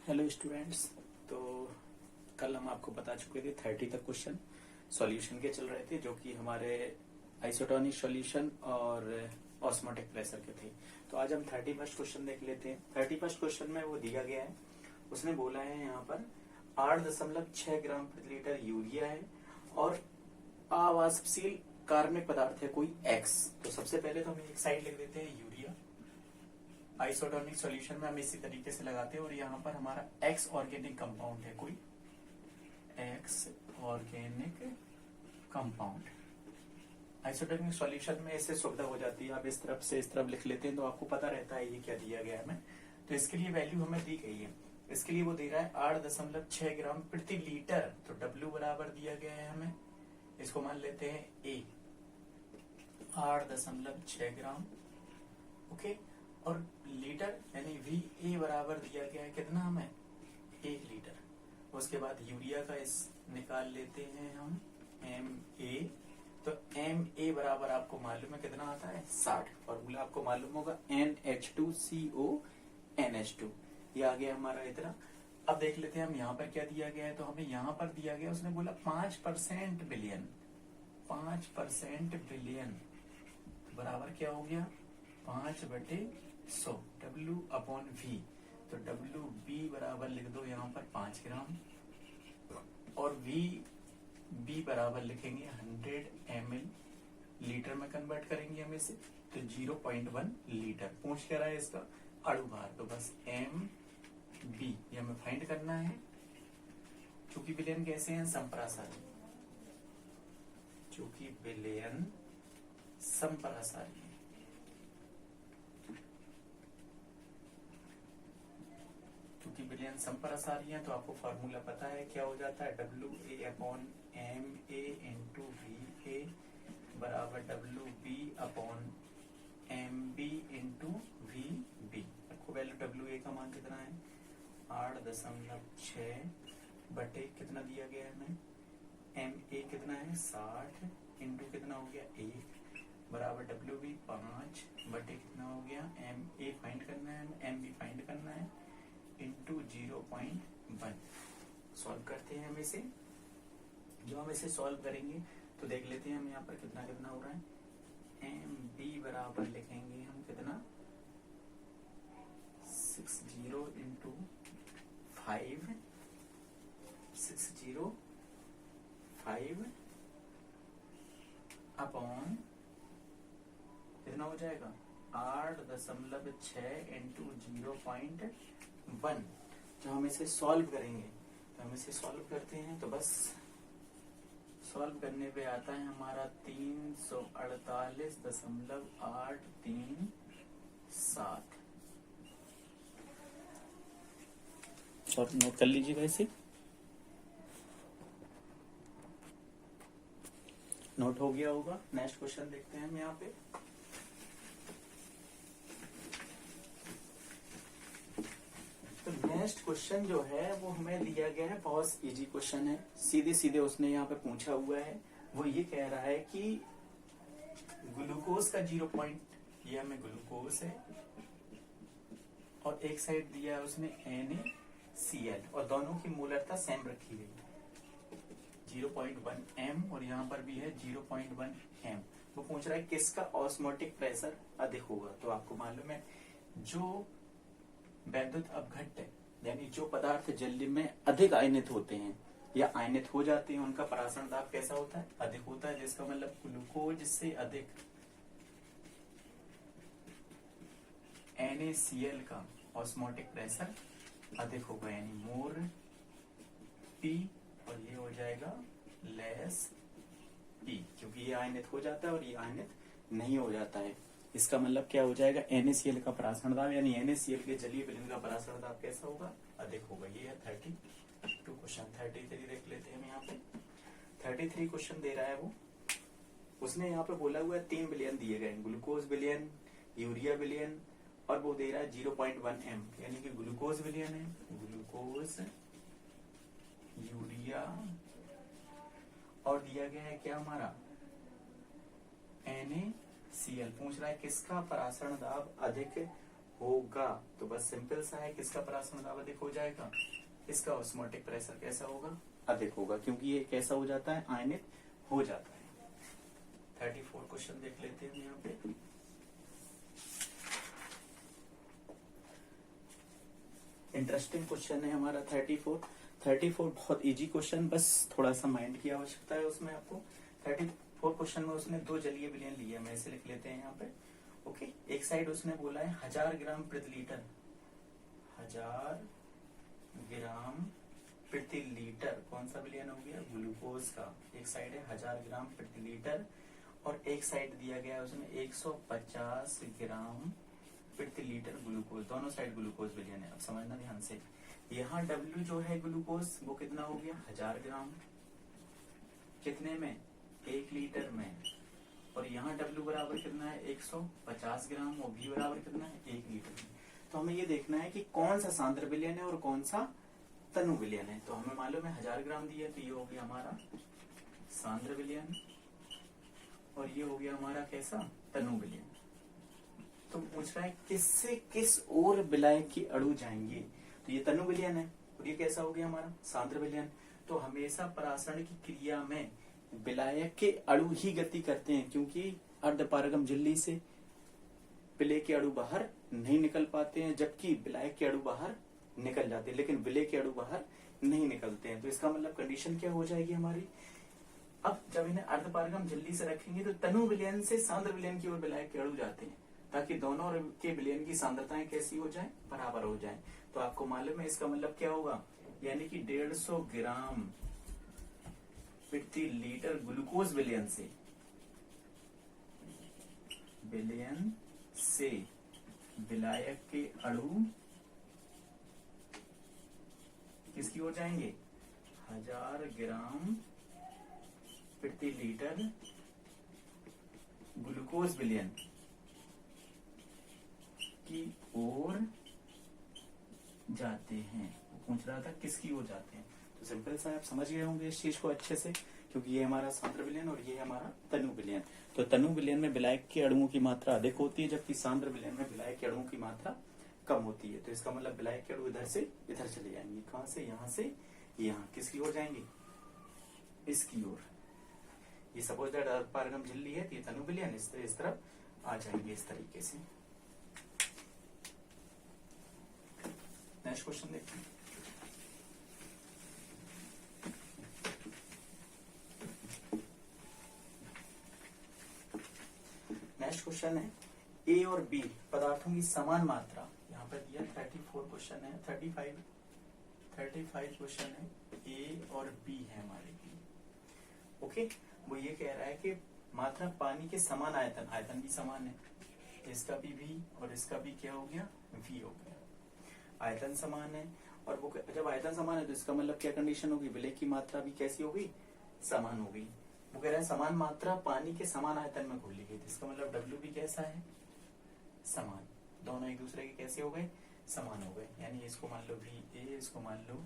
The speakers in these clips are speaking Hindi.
Hello students. तो कल हम आपको बता चुके थे 30 तक क्वेश्चन सॉल्यूशन के चल रहे थे, जो कि हमारे आइसोटोनिक सॉल्यूशन और ऑस्मोटिक प्रेशर के थे। तो आज हम 31st क्वेश्चन देख लेते हैं। 31st क्वेश्चन में वो दिया गया है, उसने बोला है यहाँ पर 8.6 ग्राम प्रति लीटर यूरिया है और अवाष्पशील कार्बनिक पदार्थ है कोई एक्स। तो सबसे पहले तो हम एक साइड लिख देते हैं यूरिया। आइसोटोनिक सॉल्यूशन में हम इसी तरीके से लगाते हैं और यहाँ पर हमारा एक्स ऑर्गेनिक कंपाउंड है कोई x organic compound. Isotonic solution में ऐसे सुविधा हो जाती है, आप इस तरफ से इस तरफ लिख लेते हैं तो आपको पता रहता है ये क्या दिया गया है हमें। तो इसके लिए वैल्यू हमें दी गई है, इसके लिए वो दे रहा है 8.6 ग्राम प्रति लीटर। तो W बराबर दिया गया है हमें, इसको मान लेते हैं A 8.6 ग्राम। ओके, और लीटर यानी VA बराबर दिया गया है कितना हमें 1 लीटर। उसके बाद यूरिया का इस निकाल लेते हैं हम MA। तो MA बराबर आपको मालूम है कितना आता है 60। फॉर्मूला आपको मालूम होगा NH2CO NH2। ये आ गया हमारा इतना। अब देख लेते हैं हम यहाँ पर क्या दिया गया है। तो हमें यहाँ पर दिया गया, उसने बोला 5% बिलियन। 5% बिलियन बराबर क्या हो गया 5/100 W/V। तो WB बराबर लिख दो यहाँ पर 5 ग्राम और VB बराबर लिखेंगे 100 ml। लीटर में कन्वर्ट करेंगे हम इसे, तो 0.1 लीटर। पूछ क्या रहा है इसका अणु भार, तो बस MB ये हमें फाइंड करना है। चूंकि विलयन कैसे हैं संपरासारी, चूंकि विलयन संपरासारी है। क्योंकि विलयन संपरासारी है तो आपको फॉर्मूला पता है क्या हो जाता है WA/MA इंटू VA बराबर WB/MB इंटू VB। आपको वैल्यू WA का मान कितना है 8.6 बटे कितना दिया गया है हमें MA कितना है 60 इंटू कितना हो गया 1 बराबर WB 5 बटे कितना हो गया MA फाइंड करना है, MB फाइंड करना है इंटू 0.1। सॉल्व करते हैं हम इसे। जो हम इसे सॉल्व करेंगे तो देख लेते हैं हम यहाँ पर कितना कितना हो रहा है। MB बराबर लिखेंगे हम कितना 60 इंटू 5 605 अपॉन कितना हो जाएगा 8.6 इंटू 0.1। जब हम इसे सॉल्व करेंगे तो हम इसे सॉल्व करते हैं तो बस सॉल्व करने पे आता है हमारा 348.837। और नोट कर लीजिएगा इसे, नोट हो गया होगा। नेक्स्ट क्वेश्चन देखते हैं हम यहाँ पे। तो नेक्स्ट क्वेश्चन जो है वो हमें दिया गया है, बहुत इजी क्वेश्चन है, सीधे सीधे उसने यहाँ पे पूछा हुआ है। वो ये कह रहा है कि ग्लूकोज का 0 पॉइंट, ये हमें ग्लूकोज है और एक साइड दिया है उसने NaCl और दोनों की मोलरता सेम रखी गई 0.1 m और यहाँ पर भी है 0.1 m। वो पूछ रहा है किसका ऑस्मोटिक प्रेशर अधिक होगा। तो आपको मालूम है जो वैद्युत अपघट्य यानी जो पदार्थ जल में अधिक आयनित होते हैं या आयनित हो जाते हैं उनका परासरण दाब कैसा होता है अधिक होता है। जिसका मतलब ग्लूकोज से अधिक NaCl का ऑस्मोटिक प्रेशर अधिक होगा, यानी मोर P और ये हो जाएगा लेस P, क्योंकि ये आयनित हो जाता है और ये आयनित नहीं हो जाता है। इसका मतलब क्या हो जाएगा NaCl का परासरण दाब यानी NaCl के जलीय विलयन का परासरण दाब कैसा होगा अधिक होगा। ये है 32 क्वेश्चन। 33 देख लेते हैं हम यहाँ पे। 33 क्वेश्चन दे रहा है वो, उसने यहाँ पे बोला हुआ है 3 विलयन दिए गए, ग्लूकोज विलयन, यूरिया विलयन और वो दे रहा है 0.1 m, यानी कि ग्लूकोज विलयन है, ग्लूकोज यूरिया और दिया गया है क्या हमारा NaCl। पूछ रहा है किसका परासरण दाब अधिक होगा। तो बस सिंपल सा है, किसका परासरण दाब अधिक हो जाएगा, इसका ऑस्मोटिक प्रेशर कैसा होगा, अधिक होगा, क्योंकि ये कैसा हो जाता है, आयनित हो जाता है। 34 क्वेश्चन देख लेते हैं यहाँ पे। इंटरेस्टिंग क्वेश्चन है हमारा 34 बहुत इजी क्वेश्चन, बस थोड़ा सा माइंड की आवश्यकता है उसमें आपको। 34 क्वेश्चन में उसने 2 जलीय विलयन लिए, हम ऐसे लिख लेते हैं यहाँ पे। ओके, एक साइड उसने बोला है 1000 ग्राम प्रति लीटर, 1000 ग्राम प्रति लीटर, कौन सा विलयन हो गया, ग्लूकोज का। एक साइड है 1000 ग्राम प्रति लीटर और एक साइड दिया गया है उसमें 150 ग्राम प्रति लीटर ग्लूकोज, दोनों साइड ग्लूकोज विलयन है। अब समझना ध्यान से, यहाँ W जो है ग्लूकोज वो कितना हो गया, 1000 ग्राम, कितने में, 1 लीटर में, और यहाँ W बराबर कितना है, 150 ग्राम, और V बराबर कितना है, 1 लीटर में। तो हमें ये देखना है कि कौन सा सांद्र विलयन है और कौन सा तनु विलयन है। तो हमें मालूम है 1000 ग्राम दिया, तो ये हो गया हमारा सांद्र विलयन, और ये हो गया हमारा कैसा, तनु विलयन। तो पूछ रहा है किससे किस ओर विलायक की अणु जाएंगे, तो ये तनु विलयन है और ये कैसा हो गया हमारा सांद्र विलयन। तो हमेशा परासरण की क्रिया में विलायक के अणु ही गति करते हैं, क्योंकि अर्धपारगम झिल्ली से विलेय के अणु बाहर नहीं निकल पाते हैं, जबकि विलायक के अणु बाहर निकल जाते हैं, लेकिन विलेय के अणु बाहर नहीं निकलते हैं। तो इसका मतलब कंडीशन क्या हो जाएगी हमारी, अब जब इन्हें अर्धपारगम झिल्ली से रखेंगे तो तनु विलयन से सांद्र विलयन की ओर विलायक के अणु जाते हैं, ताकि दोनों के विलयन की सांद्रताएं कैसी हो जाए, बराबर हो जाए। तो आपको मालूम है इसका मतलब क्या होगा, यानी कि 150 ग्राम प्रति लीटर ग्लूकोज विलयन से विलायक के अणु किसकी ओर जाएंगे, 1000 ग्राम प्रति लीटर ग्लूकोज विलयन की ओर जाते हैं। पूछ रहा था किसकी ओर जाते हैं, तो सिंपल सा आप समझ गए होंगे इस चीज को अच्छे से, क्योंकि ये हमारा सांद्र विलयन और ये हमारा तनु विलयन। तो तनु विलयन में विलायक के अणुओं की मात्रा अधिक होती है, जबकि सांद्र विलयन में विलायक के अणुओं की मात्रा कम होती है। तो इसका मतलब विलायक के अणु इधर से इधर चले जाएंगे, कहां से, यहाँ से यहाँ, किसकी ओर जाएंगे, इसकी ओर। ये सपोज दैट अर्धपारगम झिल्ली है, तो ये तनु विलयन इस तरफ आ जाएंगे इस तरीके से। नेक्स्ट क्वेश्चन देखते हैं। नेक्स्ट क्वेश्चन है ए और बी पदार्थों की समान मात्रा, यहाँ पर दिया 34 क्वेश्चन है, 35 क्वेश्चन है, ए और बी है हमारे लिए। ओके, वो ये कह रहा है कि मात्रा पानी के समान आयतन, आयतन भी समान है, इसका भी V और इसका भी क्या हो गया, V हो गया, आयतन समान है। और वो जब आयतन समान है तो इसका मतलब क्या कंडीशन होगी, विलेय की मात्रा भी कैसी होगी, समान होगी। वो कह रहा है समान मात्रा पानी के समान आयतन में घोली गई, इसका मतलब W भी कैसा है, समान, दोनों एक दूसरे के कैसे हो गए, समान हो गए। यानी इसको मान लो VA, इसको मान लो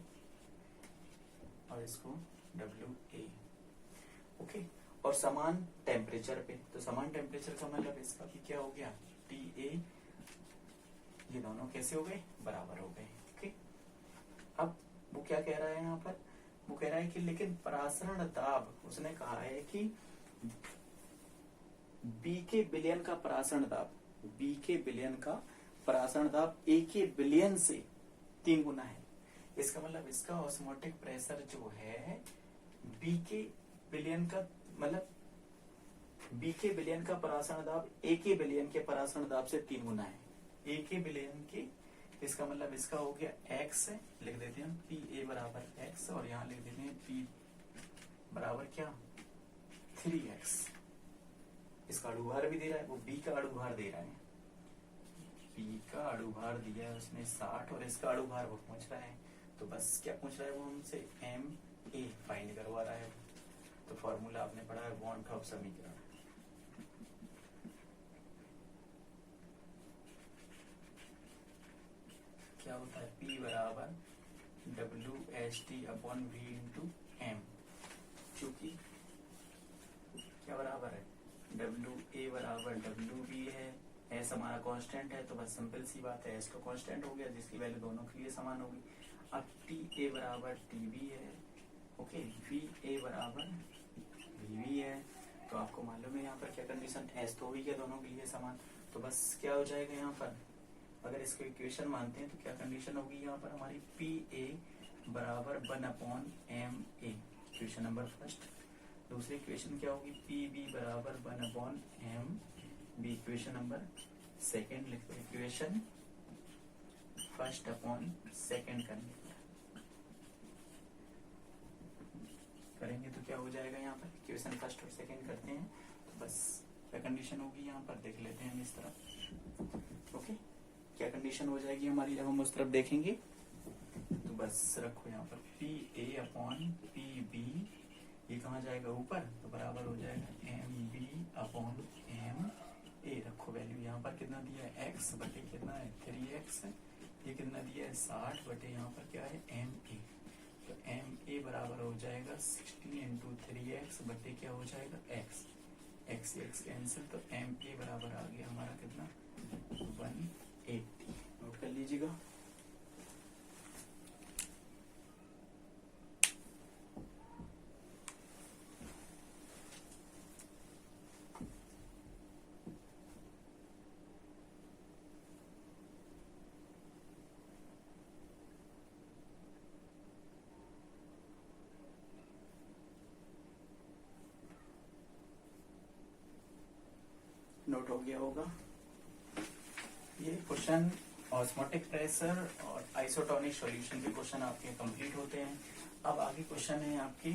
और इसको WA। ओके, और समान टेम्परेचर पे, तो समान टेम्परेचर का मतलब इसका भी क्या हो गया, TA, ये दोनों कैसे हो गए, बराबर हो गए। ओके, अब वो क्या कह रहा है यहाँ पर, वो कह रहा है कि लेकिन परासरण दाब, उसने कहा है कि B के विलयन का परासरण दाब, B के विलयन का परासरण दाब A के विलयन से 3 गुना है। इसका मतलब इसका ऑस्मोटिक प्रेशर जो है B के विलयन का, मतलब B के विलयन का परासरण दाब A के विलयन के परासरण दाब से 3 गुना है। A के विलयन के, इसका मतलब इसका हो गया x, लिख देते हैं PA बराबर x, और यहाँ लिख देते हैं P बराबर क्या, 3x। इसका अणुभार भी दे रहा है, वो B का अणुभार दे रहा है, B का अणुभार दिया है उसने 60, और इसका अणुभार वो पूछ रहा है। तो बस क्या पूछ रहा है वो हमसे, MA फाइंड करवा रहा है। तो फॉर्मूला आपने पढ़ा है वॉन टॉप समीकरण, क्या होता है, P बराबर WHT/V इंटू M, चूंकि क्या बराबर है, WA बराबर WB है, एस हमारा कांस्टेंट है, तो बस सिंपल सी बात है, एस तो कांस्टेंट हो गया जिसकी वैल्यू दोनों के लिए समान होगी। अब टी ए बराबर टी बी है, ओके, वी ए बराबर वी बी है, तो आपको मालूम है यहाँ पर क्या कंडीशन, एस तो हो ही गया दोनों के लिए समान, तो बस क्या हो जाएगा यहाँ पर, अगर इसको इक्वेशन मानते हैं तो क्या कंडीशन होगी यहाँ पर हमारी, पी ए बराबर 1/m a, equation number first. दूसरी इक्वेशन क्या होगी, पी बी बराबर 1/m b, equation number second लिख दो, इक्वेशन फर्स्ट अपॉन सेकेंड करेंगे तो क्या हो जाएगा यहाँ पर, इक्वेशन फर्स्ट और सेकेंड करते हैं तो बस क्या कंडीशन होगी यहाँ पर देख लेते हैं हम इस तरफ, ओके, क्या कंडीशन हो जाएगी हमारी जब हम उस तरफ देखेंगे, तो बस रखो यहाँ पर P A upon P B, ये कहाँ जाएगा ऊपर, तो बराबर हो जाएगा M B upon M A, रखो वैल्यू यहाँ पर कितना दिया है, एक्स बटे कितना है 3x, ये कितना दिया है 60 बटे यहाँ पर क्या है एम ए, तो एम ए बराबर हो जाएगा 16 इंटू 3x बटे क्या हो जाएगा x, x x कैंसिल, तो एम ए बराबर आ गया हमारा कितना 180, नोट कर लीजिएगा। नोट हो गया होगा। ये क्वेश्चन ऑस्मोटिक प्रेशर और आइसोटोनिक सॉल्यूशन के क्वेश्चन आपके कंप्लीट होते हैं। अब आगे क्वेश्चन है आपकी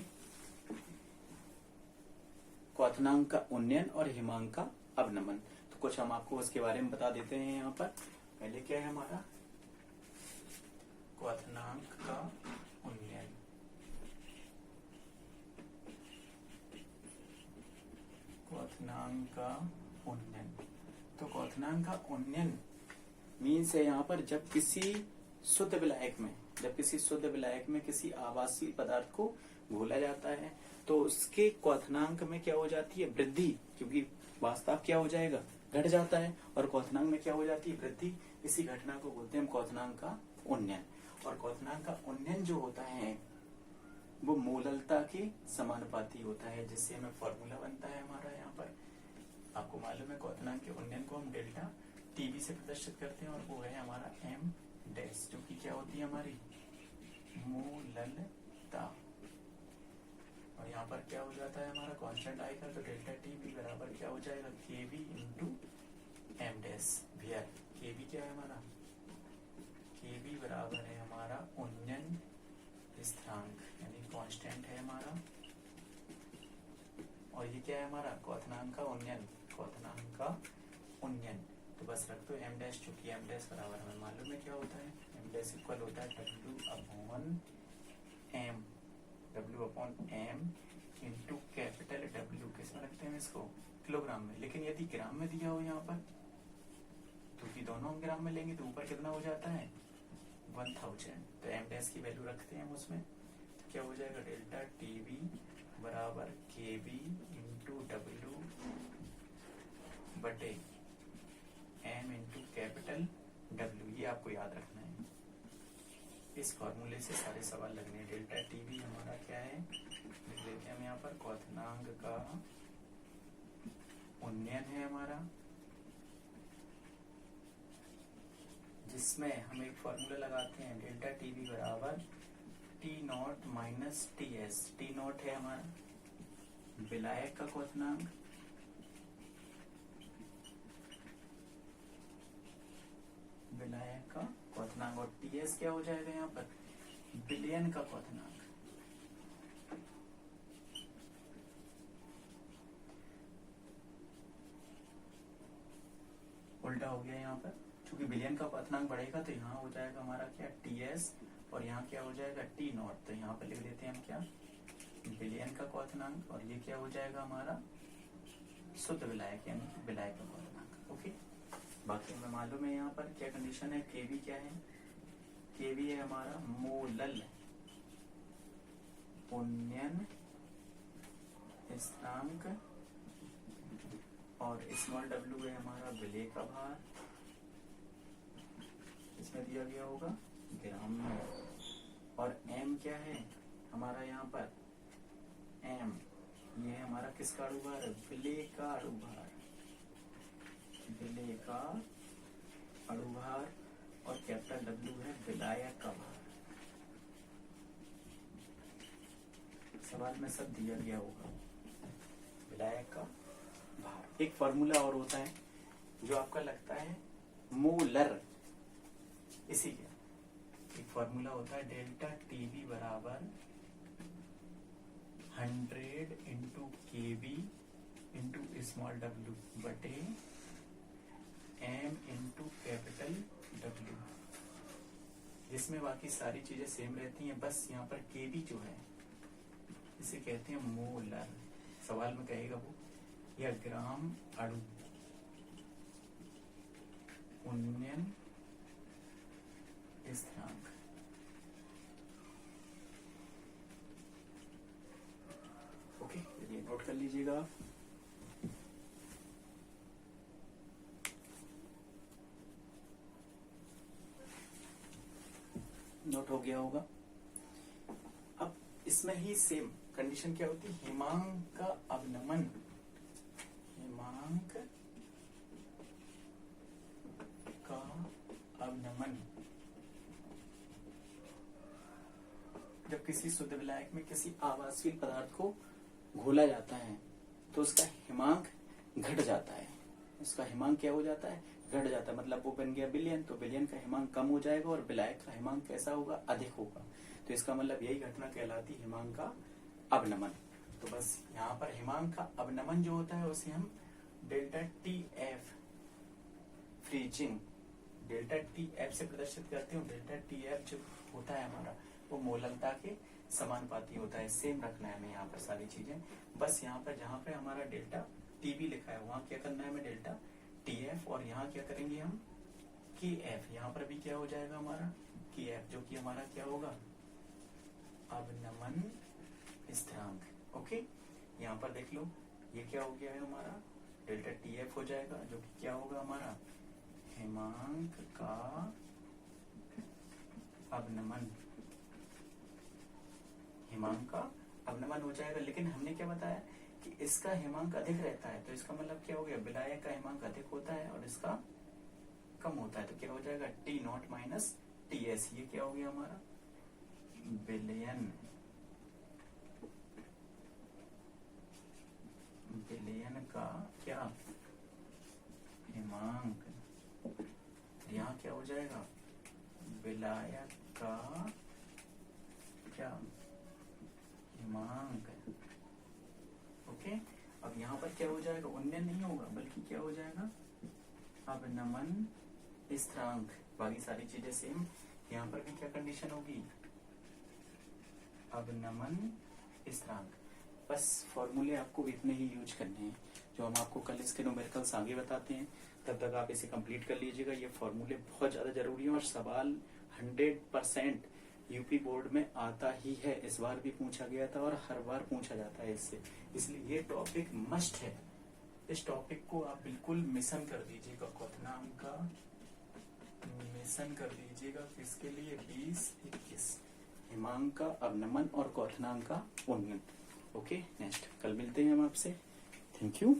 क्वथनांक का उन्नयन और हिमांक का अवनमन, तो कुछ हम आपको उसके बारे में बता देते हैं। यहाँ पर पहले क्या है हमारा क्वथनांक का उन्नयन, क्वथनांक का उन्नयन, तो क्वथनांक का उन्नयन मीन्स है यहाँ पर जब किसी शुद्ध विलायक में किसी आवासीय पदार्थ को घोला जाता है तो उसके क्वथनांक में क्या हो जाती है वृद्धि, क्योंकि वास्तव क्या हो जाएगा घट जाता है, और क्वथनांक में क्या हो जाती है वृद्धि, इसी घटना को बोलते हैं हम क्वथनांक का उन्नयन। और क्वथनांक का उन्नयन जो होता है वो मोललता के समानुपाती होता है, जिससे हमें फॉर्मूला बनता है हमारा यहाँ पर, आपको मालूम है क्वथनांक के उन्नयन को हम डेल्टा टीबी से प्रदर्शित करते हैं, और वो है हमारा एम डैश, जो कि क्या होती है हमारी मोललता, और यहाँ पर क्या हो जाता है हमारा कांस्टेंट आएगा, तो डेल्टा टीबी बराबर क्या हो जाएगा केबी इंटू एम डैश, वीआर केबी क्या है हमारा, केबी बराबर है हमारा उन्नयन स्थिरांक यानी कांस्टेंट है हमारा, और ये क्या है हमारा क्वथनांक का उन्नयन, क्वथनांक का उन्नयन, तो बस रख दो एम डैश, चूंकि एम डैश बराबर हमें मालूम है क्या होता है, एम डैश इक्वल होता है W upon M into capital W, किसमें रखते हैं इसको किलोग्राम में, लेकिन यदि ग्राम में दिया हो यहाँ पर, क्योंकि दोनों हम ग्राम में लेंगे तो ऊपर कितना हो जाता है 1000, तो एम डैश की वैल्यू रखते हैं हम उसमें, तो क्या हो जाएगा डेल्टा टीबी बराबर के बी इंटू डब्ल्यू बटे एम इंटू कैपिटल डब्ल्यू, ये आपको याद रखना है, इस फॉर्मूले से सारे सवाल लगने हैं। डेल्टा टीबी हमारा क्या है लिख लेते हैं हम यहाँ पर, क्वथनांक का उन्नयन है हमारा, जिसमें हम एक फॉर्मूला लगाते हैं डेल्टा टीबी बराबर T not minus T S, T not है हमारा विलायक का क्वथनांक, विलायक का क्वथनांक, और टी एस क्या हो जाएगा यहाँ पर विलयन का क्वथनांक, उल्टा हो गया यहाँ पर, क्योंकि विलयन का क्वथनांक बढ़ेगा तो यहाँ हो जाएगा हमारा क्या टी एस, और यहाँ क्या हो जाएगा टी नॉट, तो यहाँ पर लिख देते हैं हम क्या विलयन का क्वथनांक, और ये क्या हो जाएगा हमारा शुद्ध विलायक यानी विलायक का क्वथनांक, ओके। बाकी हमें मालूम है यहाँ पर क्या कंडीशन है, केवी क्या है, केवी है हमारा मोलल उन्नयन स्थिरांक, और स्मॉल w है हमारा विलेय का भार, इसमें दिया गया होगा ग्राम में। और m क्या है हमारा यहाँ पर, m ये है हमारा किसका अणुभार है, विलेय का अणुभार, विलेय का अणुभार। और कैपिटल W है विलायक का भार। सवाल में सब दिया गया होगा, विलायक का भार। एक फॉर्मूला और होता है जो आपका लगता है मोलर, इसी का एक फॉर्मूला होता है डेल्टा टीबी बराबर 100 इंटू केबी इंटू स्मॉल डब्ल्यू बटे एम इंटू कैपिटल डब्ल्यू, जिसमें बाकी सारी चीजें सेम रहती हैं, बस यहाँ पर केबी जो है इसे कहते हैं मोलर। सवाल में कहेगा वो, या ग्राम अणु उन्नयन स्थिरांक। ओके, ये नोट कर लीजिएगा आप। नोट हो गया होगा। अब इसमें ही सेम कंडीशन क्या होती है, हिमांक का अवनमन, हिमांक का अवनमन। जब किसी शुद्ध विलायक में किसी आवासीय पदार्थ को घोला जाता है तो उसका हिमांक घट जाता है, उसका हिमांक क्या हो जाता है, घट जाता है। मतलब वो बन गया विलयन, तो विलयन का हिमांक कम हो जाएगा और विलायक का हिमांक कैसा होगा, अधिक होगा। तो इसका मतलब यही घटना कहलाती हिमांक का अवनमन। तो बस यहाँ पर हिमांक का अवनमन जो होता है उसे हम delta T F freezing, delta T F से प्रदर्शित करते हैं। डेल्टा टी एफ जो होता है हमारा वो मोलनता के समानुपाती होता है। सेम रखना है हमें यहाँ पर सारी चीजें। बस यहाँ पर जहाँ पे हमारा डेल्टा टीबी लिखा है वहां क्या करना है हमें, डेल्टा टी एफ। और यहाँ क्या करेंगे हम, की एफ। यहाँ पर भी क्या हो जाएगा हमारा की एफ, जो कि हमारा क्या होगा, अवनमन स्थिरांक। ओके, यहाँ पर देख लो ये क्या हो गया है हमारा, डेल्टा टी एफ हो जाएगा, जो कि क्या होगा हमारा हिमांक का अवनमन, हिमांक का अवनमन हो जाएगा। लेकिन हमने क्या बताया कि इसका हिमांक अधिक रहता है, तो इसका मतलब क्या हो गया, विलायक का हिमांक अधिक होता है और इसका कम होता है। तो क्या हो जाएगा T not minus T S. ये क्या हो गया हमारा विलयन, विलयन का क्या हिमांक। यहाँ क्या हो जाएगा विलायक का क्या हिमांक। ओके, अब यहाँ पर क्या हो जाएगा, उन्नयन नहीं होगा बल्कि क्या हो जाएगा अवनमन स्थिरांक। बाकी सारी चीजें सेम। यहाँ पर भी क्या कंडीशन होगी, अवनमन स्थिरांक। बस फॉर्मूले आपको इतने ही यूज करने हैं जो हम आपको कल इसके न्यूमेरिकल्स आगे बताते हैं। तब तक आप इसे कंप्लीट कर लीजिएगा। ये फॉर्मूले बहुत ज्यादा जरूरी है और सवाल 100% यूपी बोर्ड में आता ही है। इस बार भी पूछा गया था और हर बार पूछा जाता है इससे, इसलिए ये टॉपिक मस्ट है। इस टॉपिक को आप बिल्कुल मिशन कर दीजिएगा, क्वथनांक का मिशन कर दीजिएगा। किसके लिए, 20-21 हिमांक का अवनमन और क्वथनांक का उन्नयन। ओके, नेक्स्ट कल मिलते हैं हम आपसे। Thank you.